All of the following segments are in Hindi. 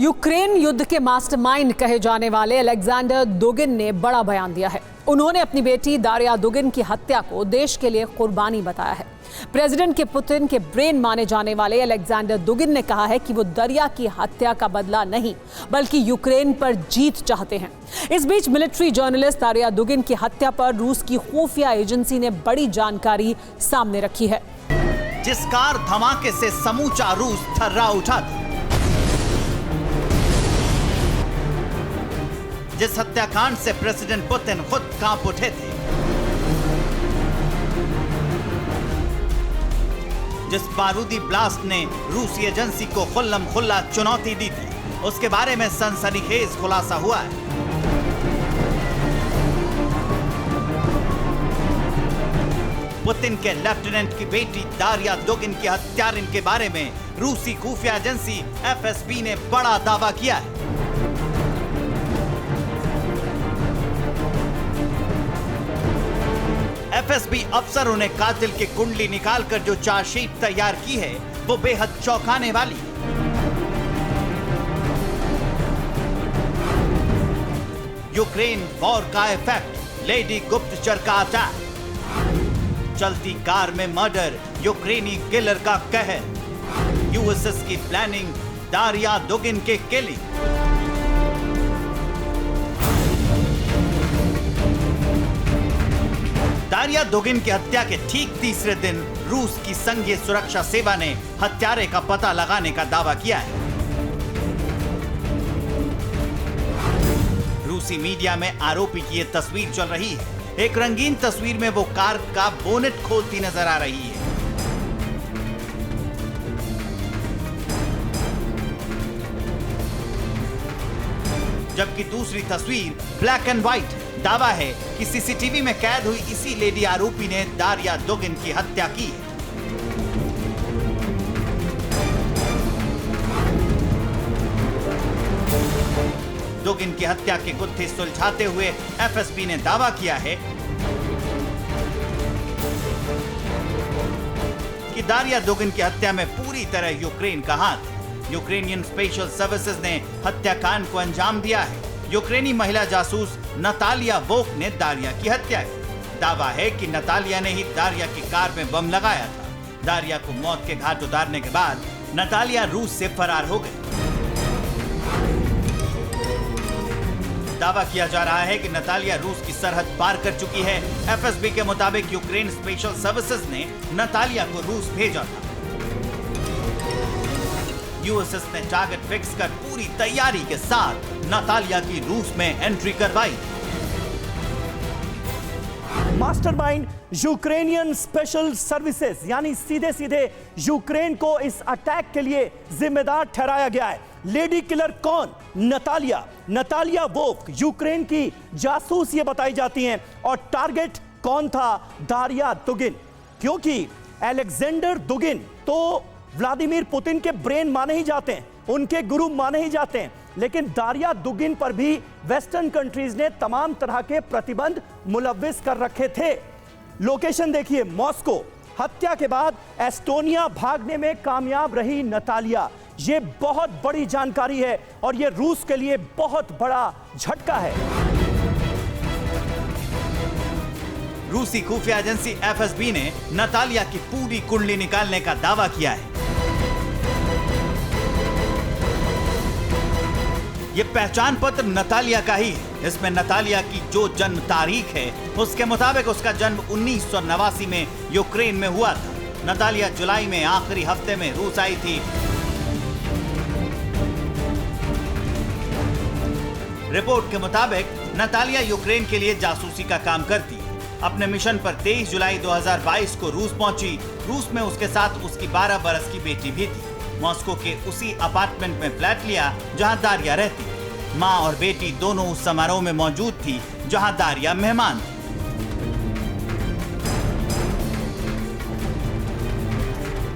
यूक्रेन युद्ध के मास्टरमाइंड कहे जाने वाले अलेक्जेंडर दुगिन ने बड़ा बयान दिया है। उन्होंने अपनी बेटी दारिया दुगिन की हत्या को देश के लिए कुर्बानी बताया है। प्रेसिडेंट के पुतिन के ब्रेन माने जाने वाले अलेक्जेंडर दुगिन ने कहा है कि वो दारिया की हत्या का बदला नहीं बल्कि यूक्रेन पर जीत चाहते हैं। इस बीच मिलिट्री जर्नलिस्ट दारिया दुगिन की हत्या पर रूस की खुफिया एजेंसी ने बड़ी जानकारी सामने रखी है। जिस कार धमाके से समूचा रूस थर्रा उठा था, जिस हत्याकांड से प्रेसिडेंट पुतिन खुद कांप उठे थे, जिस बारूदी ब्लास्ट ने रूसी एजेंसी को खुल्लम खुल्ला चुनौती दी थी, उसके बारे में सनसनीखेज खुलासा हुआ है। पुतिन के लेफ्टिनेंट की बेटी दारिया दुगिन के हत्यारिन के बारे में रूसी खुफिया एजेंसी एफएसबी ने बड़ा दावा किया है। एफएसबी अफसरों ने कातिल की कुंडली निकालकर जो चार्जशीट तैयार की है वो बेहद चौंकाने वाली है। यूक्रेन वॉर का इफेक्ट, लेडी गुप्तचर का अटैक, चलती कार में मर्डर, यूक्रेनी किलर का कहर, यूएसएस की प्लानिंग, दारिया दुगिन के किलिंग। दारिया दुगिन की हत्या के ठीक तीसरे दिन रूस की संघीय सुरक्षा सेवा ने हत्यारे का पता लगाने का दावा किया है। रूसी मीडिया में आरोपी की यह तस्वीर चल रही है। एक रंगीन तस्वीर में वो कार का बोनेट खोलती नजर आ रही है। जबकि दूसरी तस्वीर ब्लैक एंड व्हाइट। दावा है कि सीसीटीवी में कैद हुई इसी लेडी आरोपी ने दारिया दुगिन की हत्या की है। दुगिन की हत्या के गुत्थे सुलझाते हुए एफएसबी ने दावा किया है कि दारिया दुगिन की हत्या में पूरी तरह यूक्रेन का हाथ है। यूक्रेनियन स्पेशल सर्विसेज ने हत्याकांड को अंजाम दिया है। यूक्रेनी महिला जासूस नतालिया वोक ने दारिया की हत्या की। दावा है कि नतालिया ने ही दारिया की कार में बम लगाया था। दारिया को मौत के घाट उतारने के बाद नतालिया रूस से फरार हो गई। दावा किया जा रहा है कि नतालिया रूस की सरहद पार कर चुकी है। एफएसबी के मुताबिक यूक्रेन स्पेशल सर्विसेज ने नतालिया को रूस भेजा था। यूएसएस ने टारगेट फिक्स कर पूरी तैयारी के साथ नतालिया की रूस में एंट्री करवाई। मास्टरमाइंड यूक्रेनियन स्पेशल सर्विसेज, यानी सीधे सीधे यूक्रेन को इस अटैक के लिए जिम्मेदार ठहराया गया है। लेडी किलर कौन? नतालिया वोक, यूक्रेन की जासूस ये बताई जाती हैं। और टारगेट कौन था? दारिया दुगिन। क्योंकि अलेक्जेंडर दुगिन तो व्लादिमीर पुतिन के ब्रेन माने ही जाते हैं, उनके गुरु माने ही जाते हैं। लेकिन दारिया दुगिन पर भी वेस्टर्न कंट्रीज ने तमाम तरह के प्रतिबंध मुलव्विस कर रखे थे। लोकेशन देखिए, मॉस्को। हत्या के बाद एस्टोनिया भागने में कामयाब रही नतालिया। यह बहुत बड़ी जानकारी है और यह रूस के लिए बहुत बड़ा झटका है। रूसी खुफिया एजेंसी एफएसबी ने नतालिया की पूरी कुंडली निकालने का दावा किया है। ये पहचान पत्र नतालिया का ही है। इसमें नतालिया की जो जन्म तारीख है उसके मुताबिक उसका जन्म 1989 में यूक्रेन में हुआ था। नतालिया जुलाई में आखिरी हफ्ते में रूस आई थी। रिपोर्ट के मुताबिक नतालिया यूक्रेन के लिए जासूसी का काम करती है। अपने मिशन पर 23 जुलाई 2022 को रूस पहुंची। रूस में उसके साथ उसकी 12 बरस की बेटी भी थी। मॉस्को के उसी अपार्टमेंट में फ्लैट लिया जहां दारिया रहती। मां और बेटी दोनों उस समारोह में मौजूद थी जहां दारिया मेहमान थी।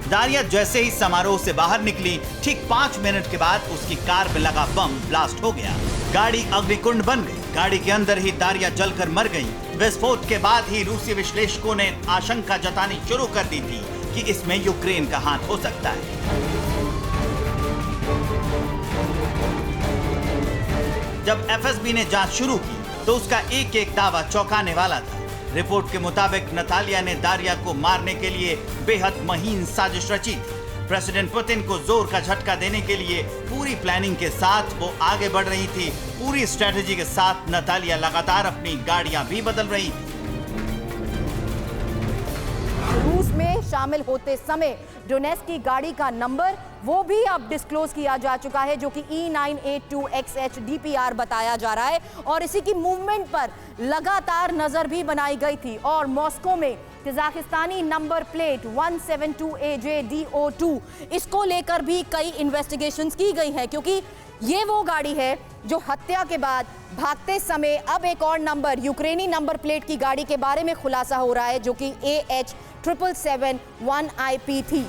दारिया जैसे ही समारोह से बाहर निकली, ठीक 5 मिनट के बाद उसकी कार में लगा बम ब्लास्ट हो गया। गाड़ी अग्निकुंड बन गई। गाड़ी के अंदर ही दारिया जलकर मर गई। विस्फोट के बाद ही रूसी विश्लेषकों ने आशंका जतानी शुरू कर दी थी कि इसमें यूक्रेन का हाथ हो सकता है। जब एफएसबी ने जांच शुरू की तो उसका एक एक दावा चौंकाने वाला था। रिपोर्ट के मुताबिक नतालिया ने दारिया को मारने के लिए बेहद महीन साजिश रची थी। प्रेसिडेंट पुतिन को जोर का झटका देने के लिए पूरी प्लानिंग के साथ वो आगे बढ़ रही थी। पूरी स्ट्रेटजी के साथ नतालिया लगातार अपनी गाड़ियां भी बदल रही थी। रूस में शामिल होते समय डोनेट्स्क की गाड़ी का नंबर वो भी अब डिस्क्लोज किया जा चुका है, जो कि E982XH DPR बताया जा रहा है और इसी की मूवमेंट पर लगातार नजर भी बनाई गई थी। और मॉस्को में कजाकिस्तानी नंबर प्लेट 172AJDO2 इसको लेकर भी कई इन्वेस्टिगेशंस की गई हैं, क्योंकि ये वो गाड़ी है जो हत्या के बाद भागते समय अब एक और नंबर यूक्रेनी नंबर प्लेट की गाड़ी के बारे में खुलासा हो रहा है, जो कि AH777-1IP थी।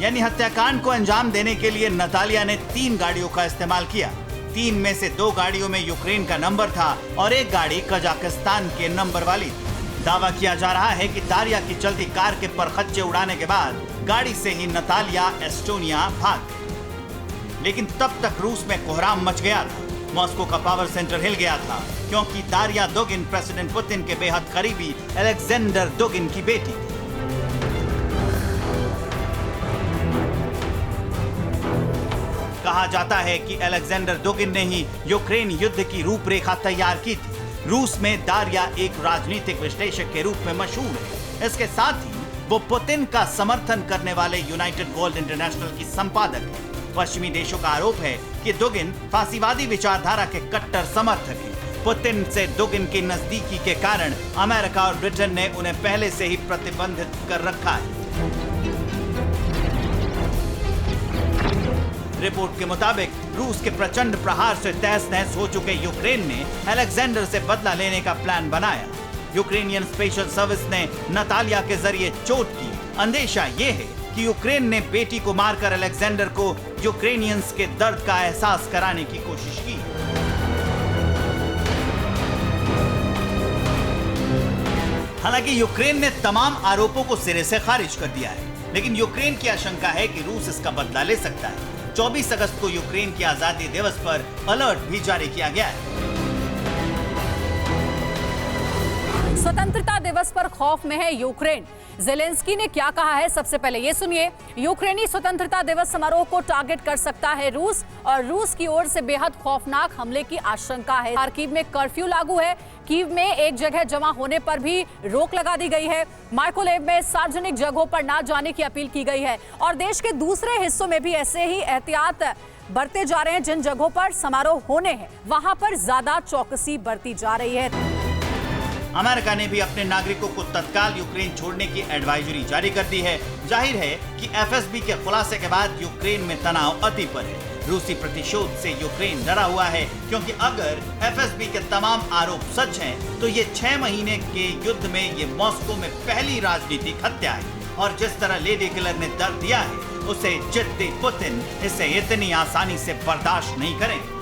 यानी हत्याकांड को अंजाम देने के लिए नतालिया ने 3 गाड़ियों का इस्तेमाल किया। 3 में से 2 गाड़ियों में यूक्रेन का नंबर था और एक गाड़ी कजाकिस्तान के नंबर वाली थी। दावा किया जा रहा है कि दारिया की चलती कार के परखच्चे उड़ाने के बाद गाड़ी से ही नतालिया एस्टोनिया भाग गई। लेकिन तब तक रूस में कोहराम मच गया था। मॉस्को का पावर सेंटर हिल गया था, क्योंकि दारिया दुगिन प्रेसिडेंट पुतिन के बेहद करीबी अलेक्जेंडर दुगिन की बेटी थी। कहा जाता है कि अलेक्जेंडर दुगिन ने ही यूक्रेन युद्ध की रूपरेखा तैयार की थी। रूस में दारिया एक राजनीतिक विश्लेषक के रूप में मशहूर है। इसके साथ ही वो पुतिन का समर्थन करने वाले यूनाइटेड गोल्ड इंटरनेशनल की संपादक है। पश्चिमी देशों का आरोप है कि दुगिन फांसीवादी विचारधारा के कट्टर समर्थक हैं। पुतिन से दुगिन की नजदीकी के कारण अमेरिका और ब्रिटेन ने उन्हें पहले से ही प्रतिबंधित कर रखा है। रिपोर्ट के मुताबिक रूस के प्रचंड प्रहार से तहस-नहस हो चुके यूक्रेन ने अलेक्जेंडर से बदला लेने का प्लान बनाया। यूक्रेनियन स्पेशल सर्विस ने नतालिया के जरिए चोट की। अंदेशा ये है कि यूक्रेन ने बेटी को मारकर अलेक्जेंडर को यूक्रेनियंस के दर्द का एहसास कराने की कोशिश की। हालांकि यूक्रेन ने तमाम आरोपों को सिरे से खारिज कर दिया है, लेकिन यूक्रेन की आशंका है कि रूस इसका बदला ले सकता है। 24 अगस्त को यूक्रेन की आजादी दिवस पर अलर्ट भी जारी किया गया है। स्वतंत्रता दिवस पर खौफ में है यूक्रेन। ज़ेलेंस्की ने क्या कहा है, सबसे पहले ये सुनिए। यूक्रेनी स्वतंत्रता दिवस समारोह को टारगेट कर सकता है रूस, और रूस की ओर से बेहद खौफनाक हमले की आशंका है। खार्किव में कर्फ्यू लागू है। कीव में एक जगह जमा होने पर भी रोक लगा दी गई है। माइकोलेव में सार्वजनिक जगहों पर ना जाने की अपील की गई है, और देश के दूसरे हिस्सों में भी ऐसे ही एहतियात बरते जा रहे हैं। जिन जगहों पर समारोह होने हैं वहां पर ज्यादा चौकसी बरती जा रही है। अमेरिका ने भी अपने नागरिकों को तत्काल यूक्रेन छोड़ने की एडवाइजरी जारी कर दी है। जाहिर है कि एफएसबी के खुलासे के बाद यूक्रेन में तनाव अति पर है। रूसी प्रतिशोध से यूक्रेन डरा हुआ है, क्योंकि अगर एफएसबी के तमाम आरोप सच हैं, तो ये 6 महीने के युद्ध में ये मॉस्को में पहली राजनीतिक हत्या है। और जिस तरह लेडी किलर ने दर्द दिया है, उसे जिद्दी पुतिन इसे इतनी आसानी से बर्दाश्त नहीं करेंगे।